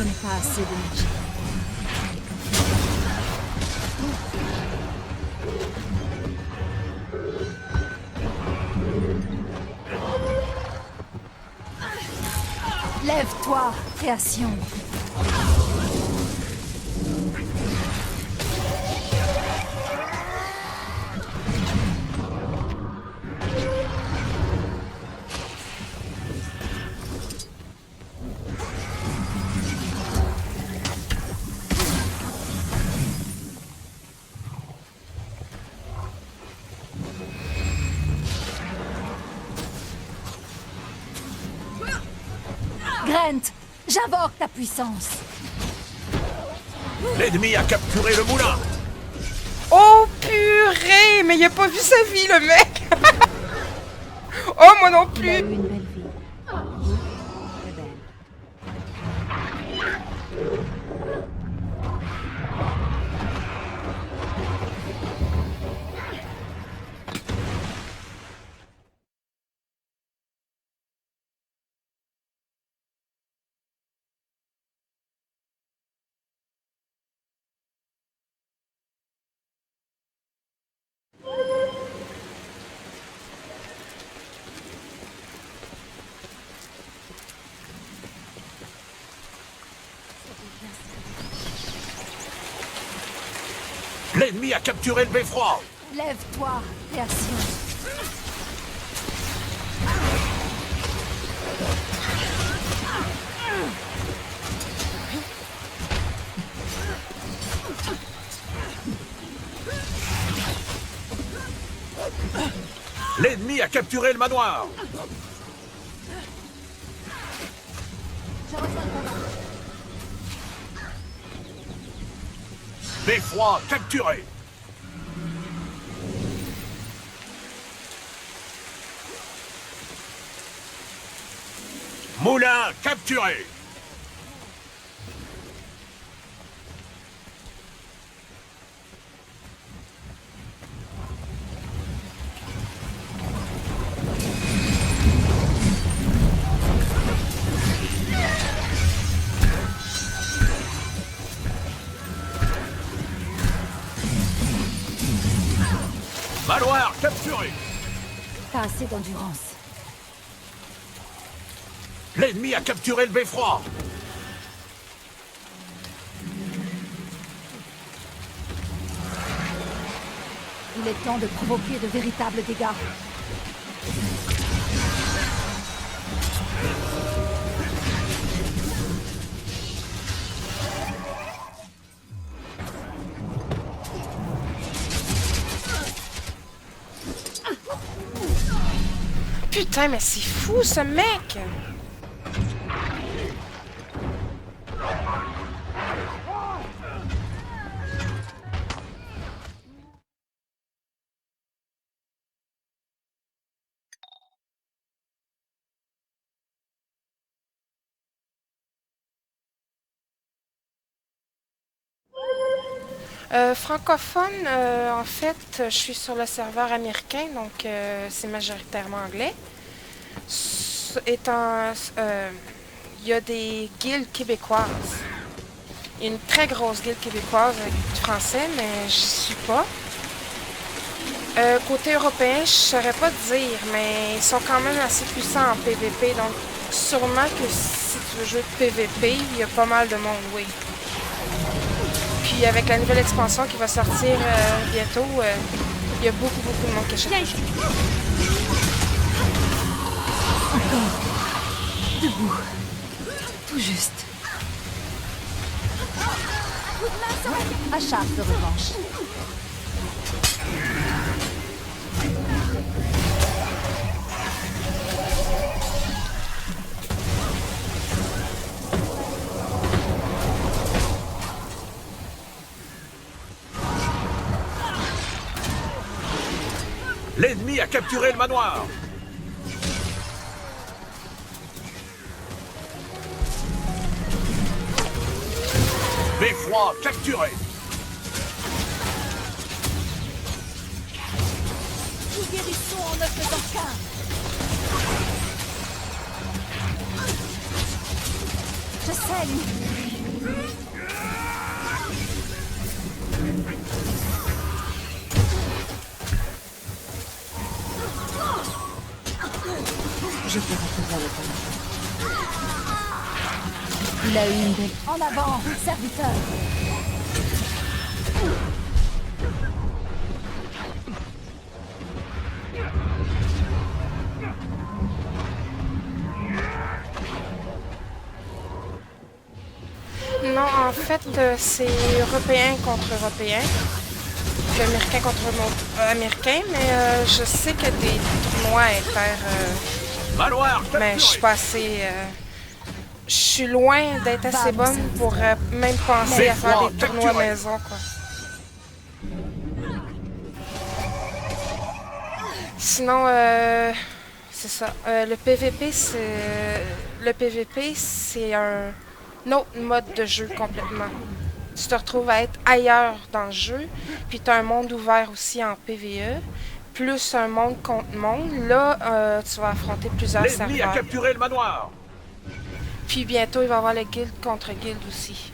Je n'ai pas assez d'énergie. Lève-toi, création. Grant, j'invoque ta puissance. L'ennemi a capturé le moulin. Oh purée! Mais il a pas vu sa vie, le mec! Oh, moi non Il a eu plus! une belle vie. Très belle. L'ennemi a capturé le beffroi. Lève-toi, création. L'ennemi a capturé le manoir. Beffroi capturé. Moulin capturé. Manoir capturé. T'as assez d'endurance. L'ennemi a capturé le beffroi. Il est temps de provoquer de véritables dégâts. Putain, mais c'est fou, ce mec! Francophone, en fait, je suis sur le serveur américain, donc c'est majoritairement anglais. Il y a des guildes québécoises. Il y a une très grosse guilde québécoise avec du français, mais j'y suis pas. Côté européen, je saurais pas te dire, mais ils sont quand même assez puissants en PVP, donc sûrement que si tu veux jouer de PVP, il y a pas mal de monde, oui. Puis avec la nouvelle expansion qui va sortir bientôt, il y a beaucoup de monde qui achète. Encore. Debout. Tout juste. Acharpe de revanche. L'ennemi a capturé le manoir. Beffroi capturé. Nous guérissons en ne faisant qu'un. Je scelle. Je te retrouverai le temps. Il a eu une belle... En avant, serviteur. Non, en fait, c'est européen contre européen. Puis américain contre américain, mais je sais que des tournois inter... Manoir mais je suis pas assez... je suis loin d'être assez bonne pour même penser à faire des tournois maison, quoi. Sinon, c'est ça. Le PVP, c'est un autre mode de jeu complètement. Tu te retrouves à être ailleurs dans le jeu, puis tu as un monde ouvert aussi en PVE, plus un monde contre monde. Là, tu vas affronter plusieurs L'ennemi a serveurs. capturé le manoir. Puis bientôt, il va y avoir le guild contre guild aussi.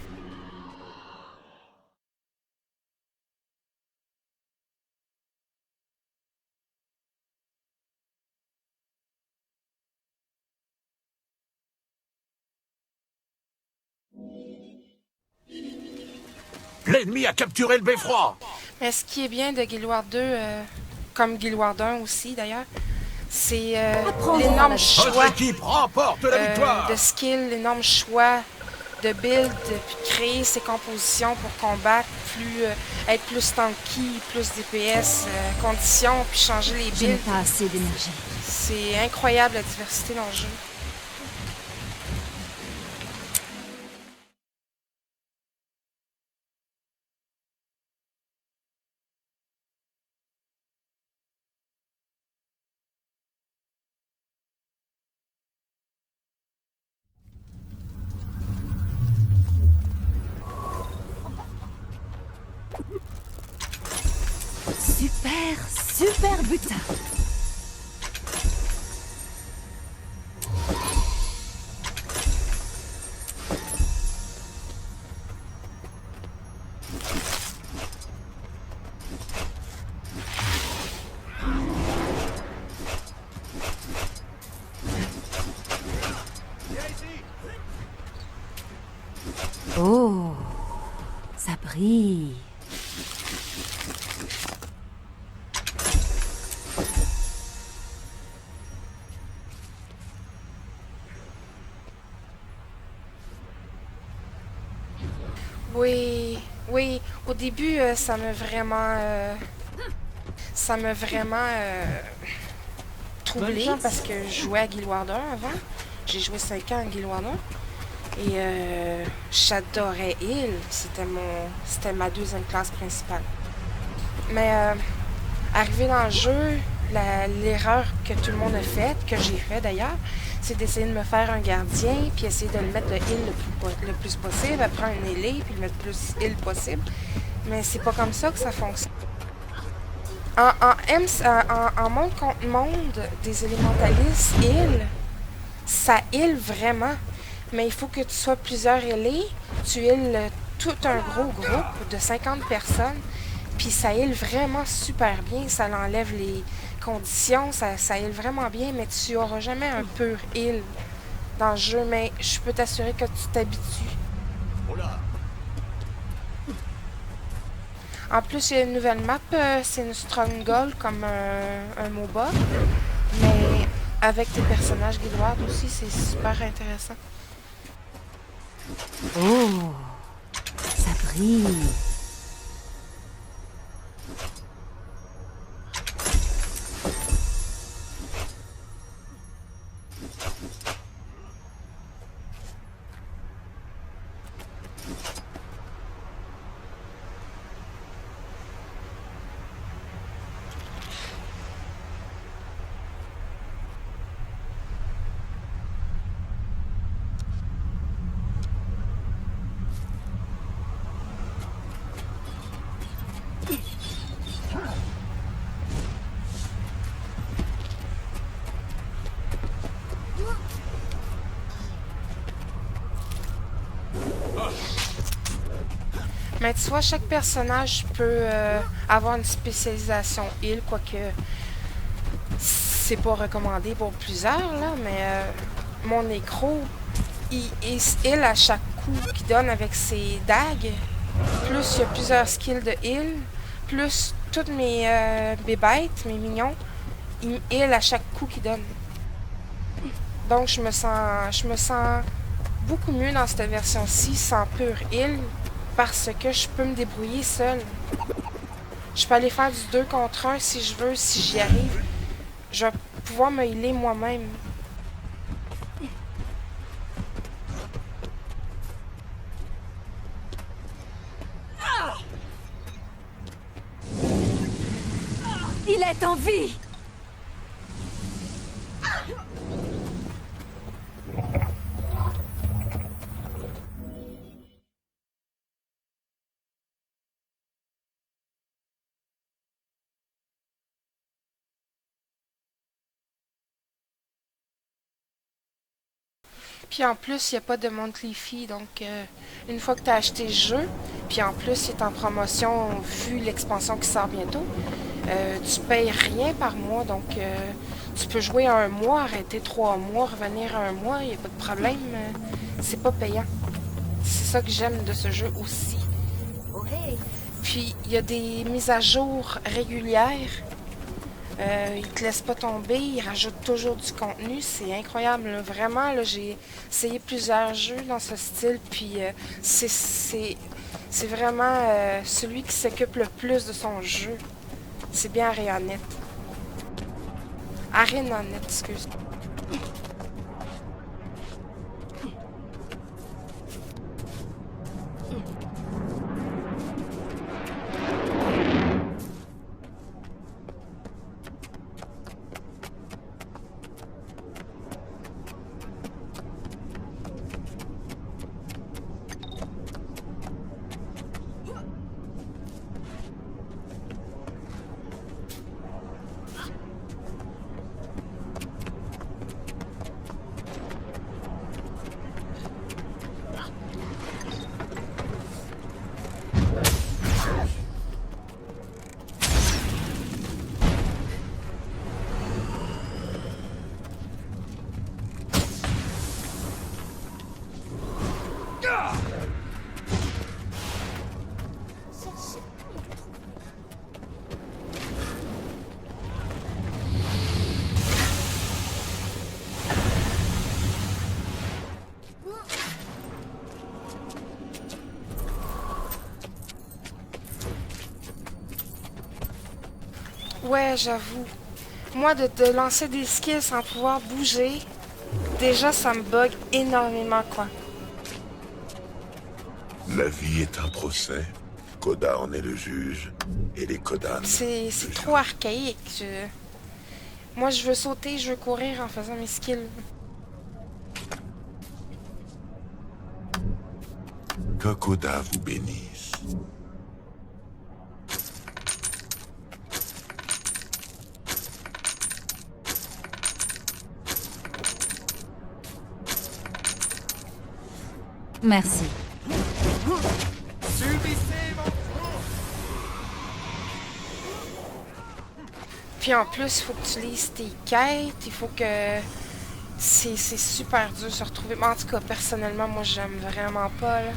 L'ennemi a capturé le beffroi. Mais ce qui est bien de Guild Wars 2, comme Guild Wars 1 aussi d'ailleurs, c'est l'énorme choix Votre équipe remporte la victoire. de skills, l'énorme choix de build, puis de créer ses compositions pour combattre, être plus tanky, plus DPS, conditions, puis changer les Je n'ai builds. pas assez d'énergie. C'est incroyable la diversité dans le jeu. Super butin. Oh, ça brille. Oui, oui. Au début, ça m'a vraiment troublée parce que je jouais à Guild Wars 1 avant. J'ai joué 5 ans à Guild Wars 1. Et j'adorais Hill. C'était ma deuxième classe principale. Mais arrivé dans le jeu, l'erreur que tout le monde a faite, que j'ai fait d'ailleurs, c'est d'essayer de me faire un gardien, puis essayer de le mettre le heal le plus possible, après un ailé, puis le mettre le plus heal possible. Mais c'est pas comme ça que ça fonctionne. En monde contre monde, des élémentalistes heal, ça heal vraiment. Mais il faut que tu sois plusieurs ailés, tu heal tout un gros groupe de 50 personnes, puis ça heal vraiment super bien, ça l'enlève les conditions, ça heal vraiment bien, mais tu n'auras jamais un pur heal dans le jeu, mais je peux t'assurer que tu t'habitues. En plus, il y a une nouvelle map, c'est une Stronghold comme un MOBA, mais avec des personnages Guild Wars aussi, c'est super intéressant. Oh, ça brille. Mais tu vois, chaque personnage peut avoir une spécialisation heal, quoique c'est pas recommandé pour plusieurs, là, mais mon nécro, il heal à chaque coup qu'il donne avec ses dagues. Plus il y a plusieurs skills de heal, plus toutes mes bébêtes, mes mignons, il me heal à chaque coup qu'il donne. Donc je me sens beaucoup mieux dans cette version-ci, sans pur heal, parce que je peux me débrouiller seule. Je peux aller faire du 2 contre 1 si je veux, si j'y arrive. Je vais pouvoir me healer moi-même. Il est en vie! Puis en plus, il n'y a pas de monthly fee, donc une fois que tu as acheté le jeu, puis en plus, c'est en promotion vu l'expansion qui sort bientôt, tu payes rien par mois, donc tu peux jouer 1 mois, arrêter 3 mois, revenir 1 mois, il n'y a pas de problème, c'est pas payant. C'est ça que j'aime de ce jeu aussi. Puis il y a des mises à jour régulières. Ils te laissent pas tomber, ils rajoutent toujours du contenu, c'est incroyable. Là. Vraiment, là, j'ai essayé plusieurs jeux dans ce style, puis c'est vraiment celui qui s'occupe le plus de son jeu. C'est bien ArenaNet. ArenaNet, excuse. Ouais, j'avoue. Moi, de lancer des skills sans pouvoir bouger, déjà, ça me bug énormément, quoi. La vie est un procès. Koda en est le juge. Et les Kodan... C'est trop archaïque. Moi, je veux sauter, je veux courir en faisant mes skills. Que Koda vous bénisse. Merci. Puis en plus, il faut que tu lises tes quêtes, il faut que... C'est super dur de se retrouver. Mais en tout cas, personnellement, moi, j'aime vraiment pas, là.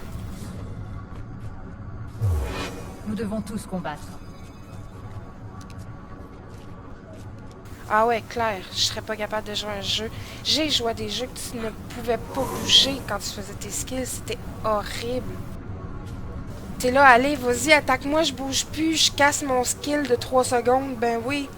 Nous devons tous combattre. Ah ouais, clair, je serais pas capable de jouer à un jeu. J'ai joué à des jeux que tu ne pouvais pas bouger quand tu faisais tes skills, c'était horrible. T'es là, allez, vas-y, attaque-moi, je bouge plus, je casse mon skill de 3 secondes, ben oui.